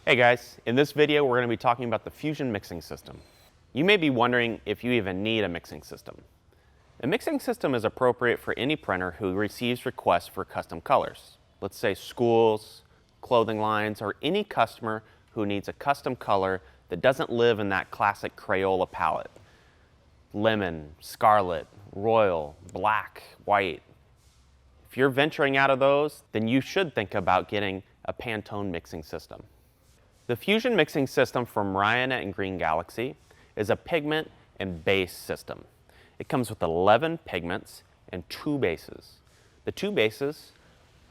Hey guys, in this video we're going to be talking about the Fusion mixing system. You may be wondering if you even need a mixing system. A mixing system is appropriate for any printer who receives requests for custom colors. Let's say schools, clothing lines, or any customer who needs a custom color that doesn't live in that classic Crayola palette. Lemon, scarlet, royal, black, white. If you're venturing out of those, then you should think about getting a Pantone mixing system. The Fusion mixing system from Ryonet and Green Galaxy is a pigment and base system. It comes with 11 pigments and 2 bases. The 2 bases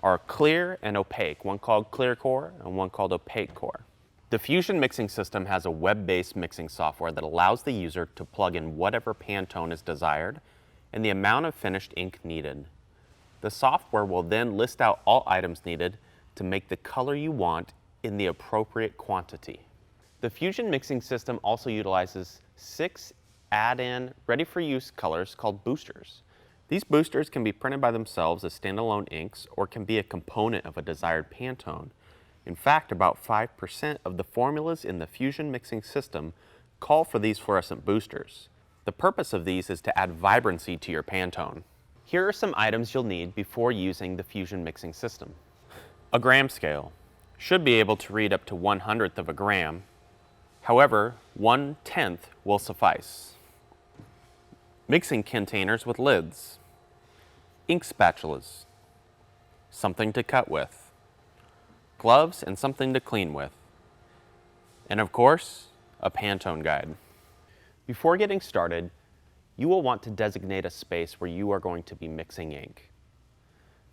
are clear and opaque, one called clear core and one called opaque core. The Fusion mixing system has a web-based mixing software that allows the user to plug in whatever Pantone is desired and the amount of finished ink needed. The software will then list out all items needed to make the color you want in the appropriate quantity. The Fusion mixing system also utilizes 6 add-in, ready-for-use colors called boosters. These boosters can be printed by themselves as standalone inks or can be a component of a desired Pantone. In fact, about 5% of the formulas in the Fusion mixing system call for these fluorescent boosters. The purpose of these is to add vibrancy to your Pantone. Here are some items you'll need before using the Fusion mixing system. A gram scale. Should be able to read up to 1/100th of a gram. However, 1/10 will suffice. Mixing containers with lids. Ink spatulas. Something to cut with. Gloves and something to clean with. And of course, a Pantone guide. Before getting started, you will want to designate a space where you are going to be mixing ink.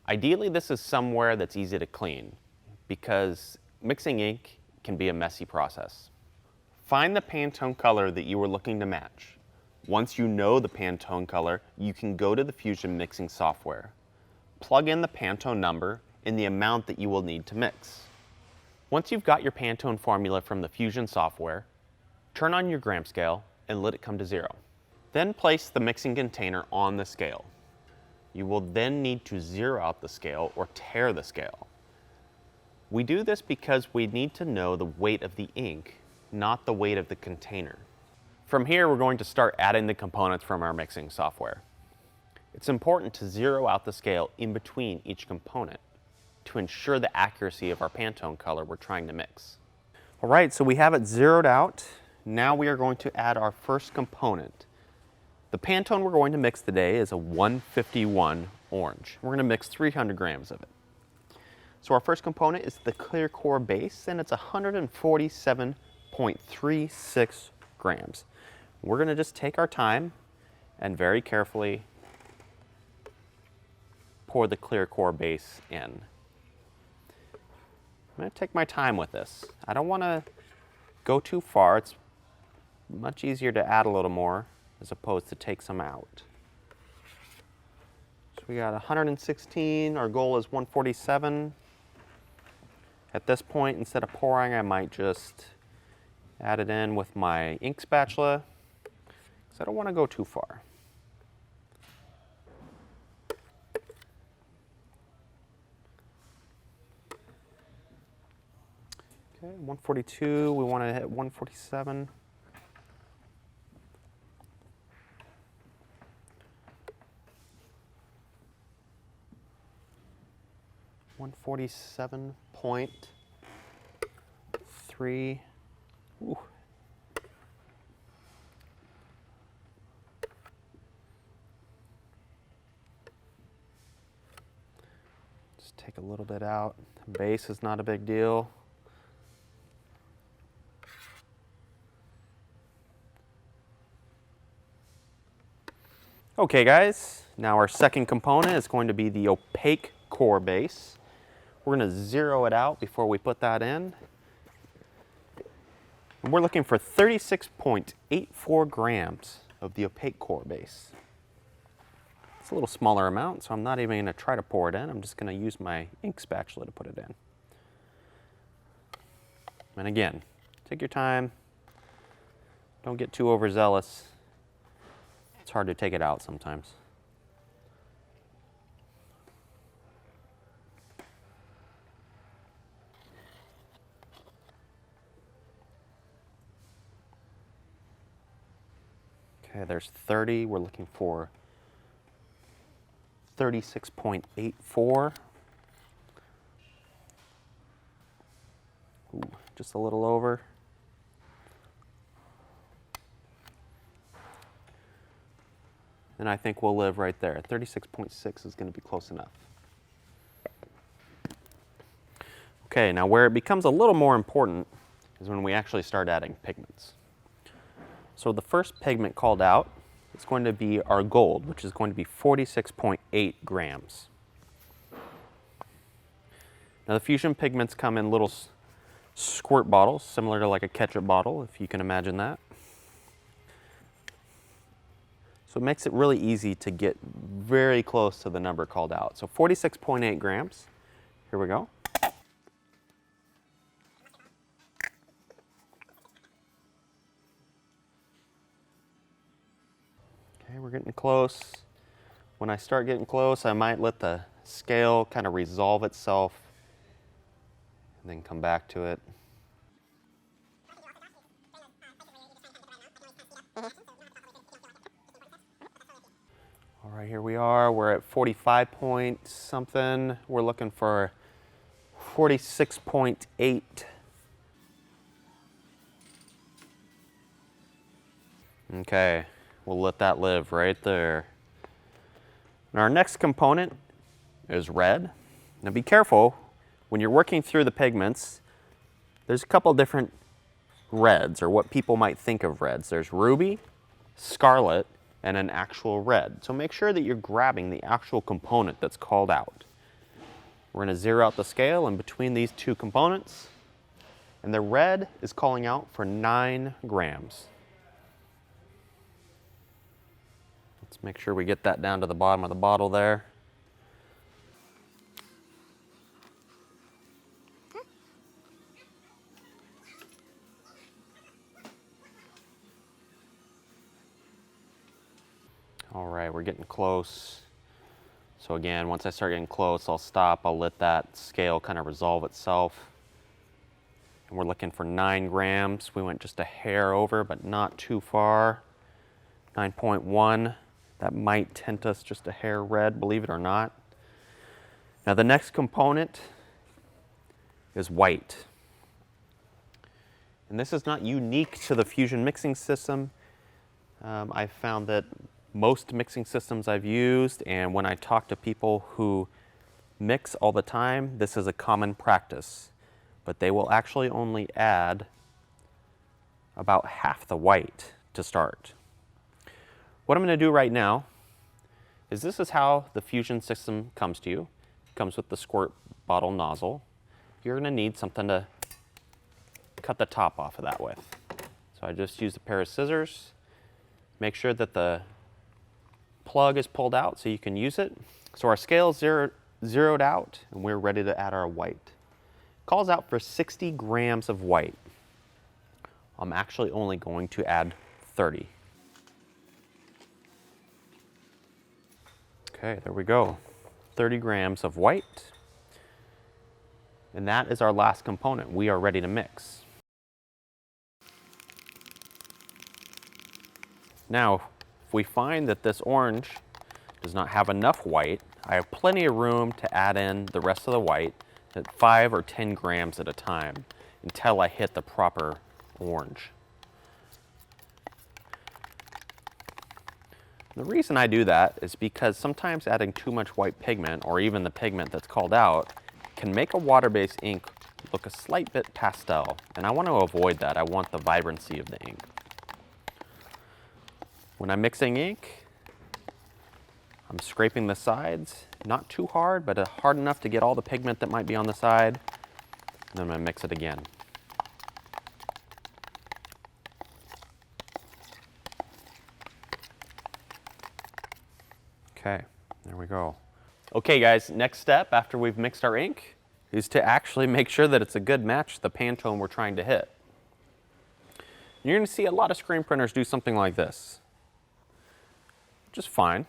Ideally, this is somewhere that's easy to clean, because mixing ink can be a messy process. Find the Pantone color that you are looking to match. Once you know the Pantone color, you can go to the Fusion mixing software. Plug in the Pantone number and the amount that you will need to mix. Once you've got your Pantone formula from the Fusion software, turn on your gram scale and let it come to 0. Then place the mixing container on the scale. You will then need to zero out the scale or tare the scale. We do this because we need to know the weight of the ink, not the weight of the container. From here, we're going to start adding the components from our mixing software. It's important to zero out the scale in between each component to ensure the accuracy of our Pantone color we're trying to mix. All right, so we have it zeroed out. Now we are going to add our first component. The Pantone we're going to mix today is a 151 orange. We're going to mix 300 grams of it. So our first component is the clear core base, and it's 147.36 grams. We're going to just take our time and very carefully pour the clear core base in. I'm going to take my time with this. I don't want to go too far. It's much easier to add a little more as opposed to take some out. So we got 116, our goal is 147. At this point, instead of pouring, I might just add it in with my ink spatula, because I don't want to go too far. Okay, 142, we want to hit 147. .3. Ooh. Just take a little bit out. The base is not a big deal. Okay guys, now our second component is going to be the opaque core base. We're going to zero it out before we put that in. And we're looking for 36.84 grams of the opaque core base. It's a little smaller amount, so I'm not even going to try to pour it in. I'm just going to use my ink spatula to put it in. And again, take your time. Don't get too overzealous. It's hard to take it out sometimes. Okay, there's 30. We're looking for 36.84. Ooh, just a little over. And I think we'll live right there. 36.6 is going to be close enough. Okay, now where it becomes a little more important is when we actually start adding pigments. So the first pigment called out is going to be our gold, which is going to be 46.8 grams. Now the fusion pigments come in little squirt bottles, similar to like a ketchup bottle, if you can imagine that. So it makes it really easy to get very close to the number called out. So 46.8 grams. Here we go. Okay, we're getting close. When I start getting close, I might let the scale kind of resolve itself and then come back to it. All right, here we are. We're at 45 point something. We're looking for 46.8. Okay, we'll let that live right there. And our next component is red. Now be careful, when you're working through the pigments, there's a couple different reds, or what people might think of reds. There's ruby, scarlet, and an actual red. So make sure that you're grabbing the actual component that's called out. We're going to zero out the scale in between these two components, and the red is calling out for 9 grams. Let's make sure we get that down to the bottom of the bottle there. All right, we're getting close. So again, once I start getting close, I'll stop. I'll let that scale kind of resolve itself. And we're looking for 9 grams. We went just a hair over, but not too far. 9.1. That might tint us just a hair red, believe it or not. Now the next component is white. And this is not unique to the fusion mixing system. I've found that most mixing systems I've used, and when I talk to people who mix all the time, this is a common practice. But they will actually only add about half the white to start. What I'm going to do right now is this is how the fusion system comes to you. It comes with the squirt bottle nozzle. You're going to need something to cut the top off of that with. So I just used a pair of scissors. Make sure that the plug is pulled out so you can use it. So our scale is zeroed out, and we're ready to add our white. Calls out for 60 grams of white. I'm actually only going to add 30. Okay, there we go. 30 grams of white. And that is our last component. We are ready to mix. Now, if we find that this orange does not have enough white, I have plenty of room to add in the rest of the white at 5 or 10 grams at a time until I hit the proper orange. The reason I do that is because sometimes adding too much white pigment, or even the pigment that's called out, can make a water-based ink look a slight bit pastel, and I want to avoid that. I want the vibrancy of the ink. When I'm mixing ink, I'm scraping the sides, not too hard, but hard enough to get all the pigment that might be on the side, and then I'm going to mix it again. Okay, there we go. Okay guys, next step after we've mixed our ink is to actually make sure that it's a good match to the Pantone we're trying to hit. You're going to see a lot of screen printers do something like this. Just fine.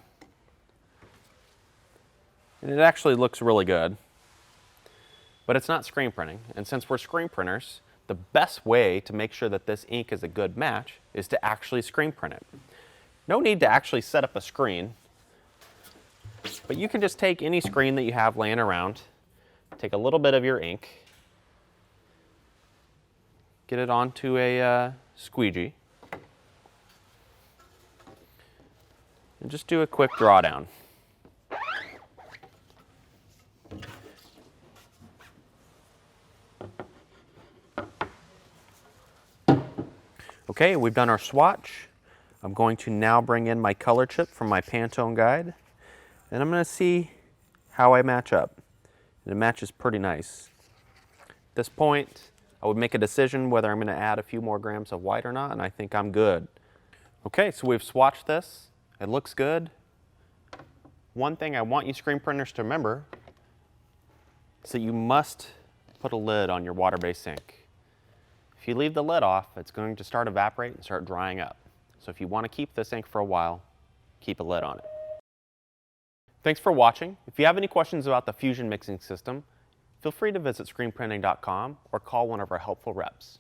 And it actually looks really good. But it's not screen printing. And since we're screen printers, the best way to make sure that this ink is a good match is to actually screen print it. No need to actually set up a screen, but you can just take any screen that you have laying around, take a little bit of your ink, get it onto a squeegee, and just do a quick drawdown. Okay, we've done our swatch. I'm going to now bring in my color chip from my Pantone guide, and I'm going to see how I match up. And it matches pretty nice. At this point, I would make a decision whether I'm going to add a few more grams of white or not, and I think I'm good. Okay, so we've swatched this. It looks good. One thing I want you screen printers to remember is that you must put a lid on your water-based ink. If you leave the lid off, it's going to start evaporating and start drying up. So if you want to keep this ink for a while, keep a lid on it. Thanks for watching. If you have any questions about the Fusion mixing system, feel free to visit screenprinting.com or call one of our helpful reps.